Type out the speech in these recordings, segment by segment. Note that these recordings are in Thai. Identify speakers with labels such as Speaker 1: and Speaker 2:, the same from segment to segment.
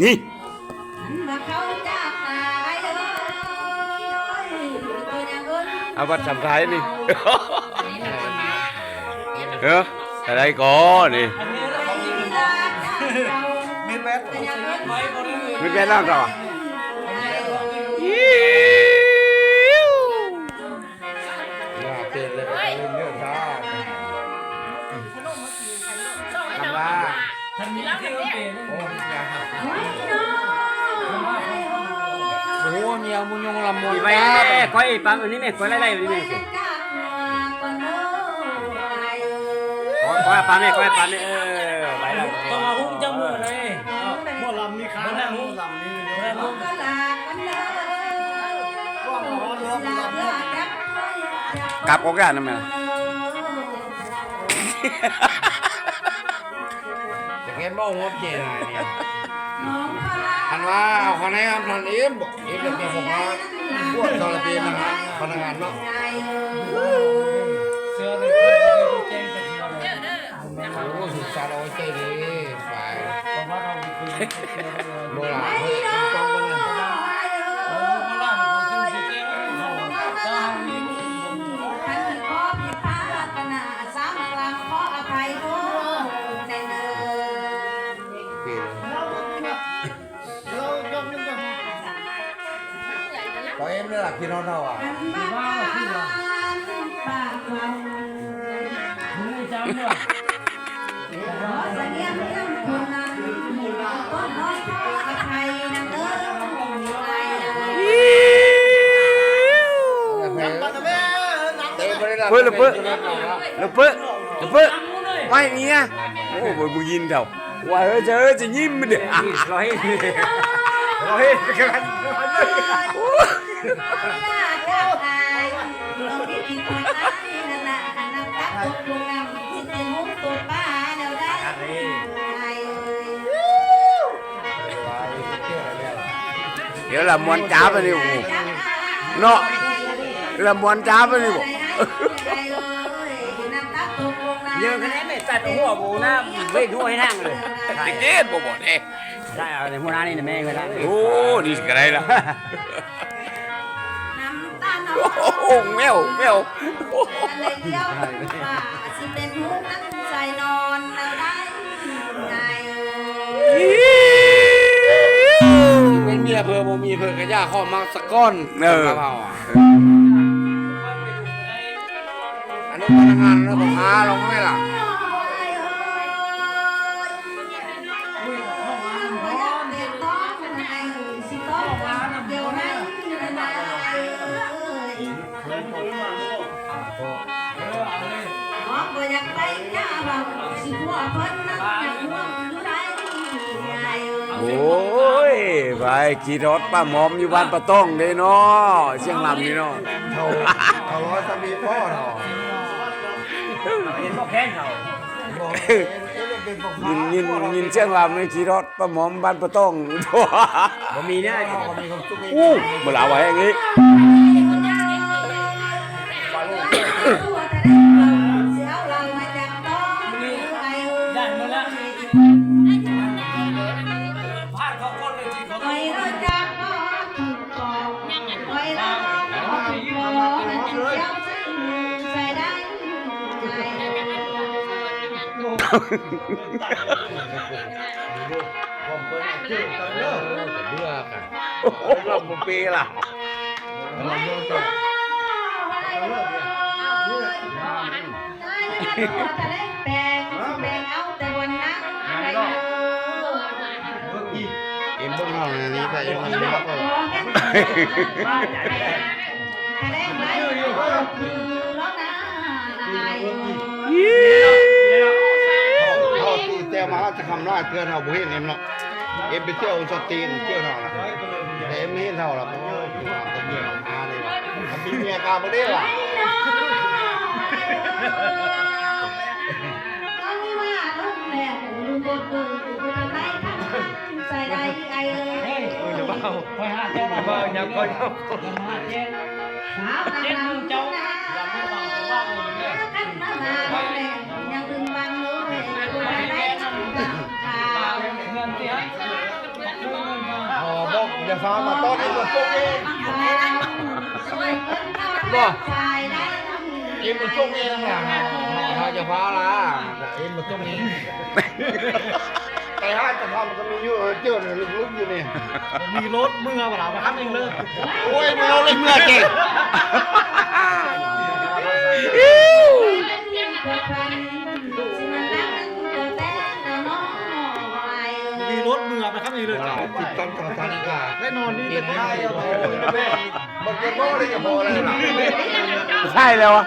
Speaker 1: นี่เอาบัตรสำคัญนี่อะไรก่อนนี่มิดแบทแล้วก็
Speaker 2: ท่านมีเที่ยวเปลี่ยนโอ้โหเมียมุญยงลำมวยไปก้อยปั๊มอันนี้แม่ก้อยไล่ๆอันนี้แม่ก้อยปั๊มแม่ก้อยปั๊มเนี่ยไปแล้วต้องมาหุ้มจังหวะเลยหมดลำนี่ขาหน้าหุ้มลำนี่
Speaker 1: กลับก็กันนะแม่
Speaker 2: เห็นบ่งบเจนอะไรเนี่ยอันว่าเอาคะแนนทันอิ่มเป็นเจ้าของร้านพวกตอนปีนะฮะพนักงานเนาะเสื้อเลยแจ้งจะเที่ยวเลยโอ้สุดสารเอาใจดีไปเพราะว่าเราคือโบราณต้องกันเลยโอ้โบราณเราจึงจะแจ้งจ้ามีท่านขอพิพากษาสามครั้งขออภัยด้วยcó em nữa là khi nó đâu à?
Speaker 1: Luput, quay nghe, ô, vừa nhìn đâu, quay hơi chơi chỉ nhìn mình được, rồi, Hiểu là muốn cháo vào đi bộ nó là muốn cháo vào đi bộ
Speaker 2: nhưng cái này mày chặtหัวบูนะไม่ดูให้นั่งเลย
Speaker 1: เด็กๆบ่เด้
Speaker 2: ใช่เอาในหัวหน้านี่แม่ก็ได้
Speaker 1: โอ้นี่ก็ได้ละโอ้แมว
Speaker 2: เป็นเมียเพอบ่มีเพอกระยาข้อมักสะก้อนกระเพราอ่ะอันนี้พนักงานแล้วก็หาลงไม่ล่ะ
Speaker 1: โอ้ยไปขี่รถป้าหมอมอยู่บ้านป้าต้องเด้เนาะเชียงลำนี่เนาะ
Speaker 2: เขาร้อยสามีพ่อเนาะเห็นพ่อแค้นเขา
Speaker 1: ยินเชียงลำนี่ขี่รถป้าหมอมบ้านป้าต้องทั่ว
Speaker 2: บ่มีเนี่ยบ่มีความสุข
Speaker 1: บ่ลาไว้อย่างงี้
Speaker 2: ได้มาแล้วพลาดเขาคนเลยที่เขาต้องเบื่อกัน
Speaker 1: ลำบุปีล่ะ
Speaker 2: เอ็มพวกเราเนี่ยแต่ยังไม่ได้ก็เขาตีเตี้ยมาจะทำร้ายเพื่อนเราบุเห็นเอ็มเนาะเอ็มไปเที่ยวสตีนเที่ยวเราละแต่เอ็มไม่เห็นเราละเพราะว่าตัวเมียมาเลยว่ะมีเมียกาไม่ได้ว่ะจะเบาค่อยห้าเจ้าเบาอย่าค่อยเจ้าเจ็ดมือเจ้าอย่าไม่เบาจะว่าเลยยังดึงบังเลยเงินเสีย อ๋อบอกอย่าฟ้ามาต้นไอ้ตัวพวกเองบอกเอ็มมันช่วงนี้นะถ้าจะฟ้าละเอ็มมันช่วงนี้ไอ้ห้าจะทำมันก็มีอยู่เจ้าเนี่ยลึกๆอยู่นี่
Speaker 3: มีรถเมื่อเปล่ามาครับเองเลย
Speaker 2: โอ้ยมึงเอาเลยเมื่อเก่ง
Speaker 3: มีรถเมื่อไปครับเองเลย
Speaker 2: ติดตั้งกระตันกา
Speaker 3: แน่นอนนี่เป็นท่าเดียว
Speaker 2: มันจะโม่เลยจะโม่เลยหรอ
Speaker 1: ใช่แล้วอะ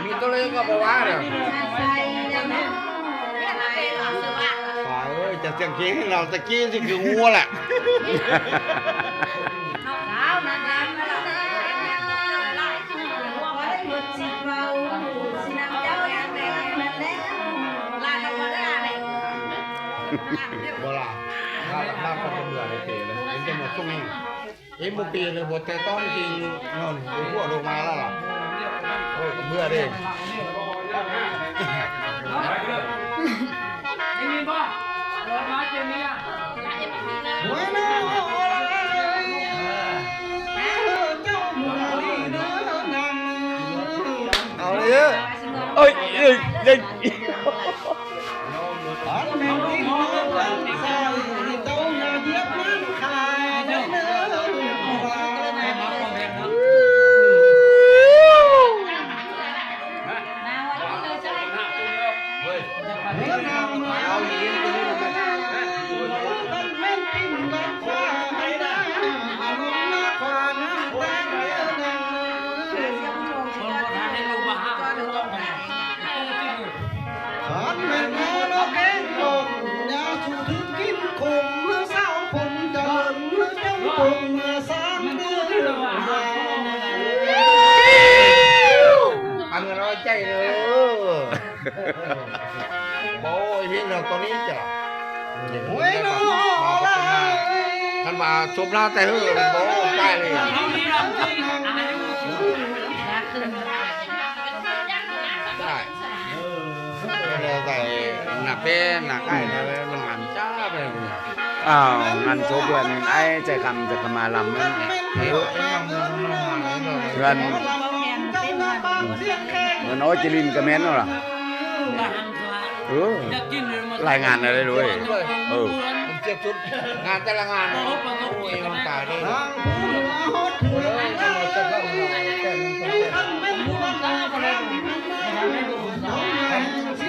Speaker 2: มีตัวเล็กก็บอกว่าเนี่ยฝ่ายเอ้ยจะเสียงเค้กให้เราตะกี้สิคืองัวแหละโบราณถ้าคนเป็นเบื่อเลยเตะเลยเอ็มจะหมดตรงนี้เอ็มบุปีเลยบทแต่ต้องจริงนนไอ้พวกลงมาแล้วล่ะโอ้ยเบื่อดิ
Speaker 3: นี่ป่ะรถมาเจนี่อ่ะ
Speaker 2: เอาเลย
Speaker 1: เอ้ยเอ้ยเอ้ย
Speaker 2: อันนี้เราใจเลยโอ้ยพี่เราตอนนี้จ้ะโอ้ยน้องท่านมาชมหน้าแต่เฮ้ยโอ้ใกล้เลยได้ใส่หนักเป็นหนักใกล้เลยมันหันจ้าไปเลย
Speaker 1: อ้าวงานโชว์เพื่อนไอ้ใจคำจะกมาลำมันเพื่อนมันโอ้ยจิรินกับแม่นเหรอรายงานอะไรด้วย
Speaker 2: เจ็บชุดงานแต่ละงานโอ้ยมันตายได้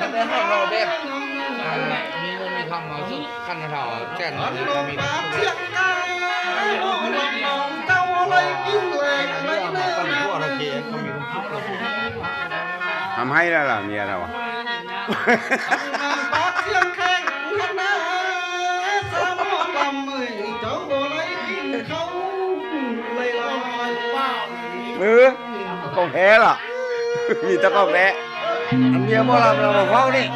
Speaker 2: ถ้าได้ให้เราเด็กมีเงินมีคำมาซึ่งขั้นเราแจ้งมี
Speaker 1: ทำให้แล้วล่ะเมียเราอะ con thế là vì ta con thế
Speaker 2: อันเมียหมอลำเราบอกเขานี่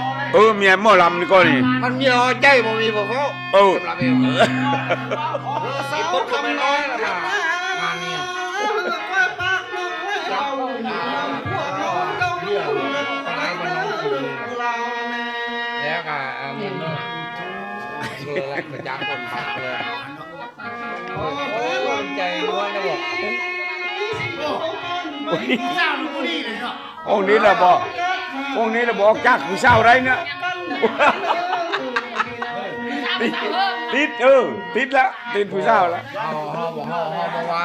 Speaker 1: mẹ mò làm đi con đi
Speaker 2: มันเมียใจบ่มีบอกเขาสำหรับเองไอ้พวกคำน้อยละงานนี้แล้วก็เงินคืออะไรประจำคนพักเลยโอ้ยใจร้อนนะบอก
Speaker 1: ông đi là bỏ ông đi là bỏ chắc làm sao đây nữa tít tít là tít làm sao là
Speaker 2: เขาบอกว่า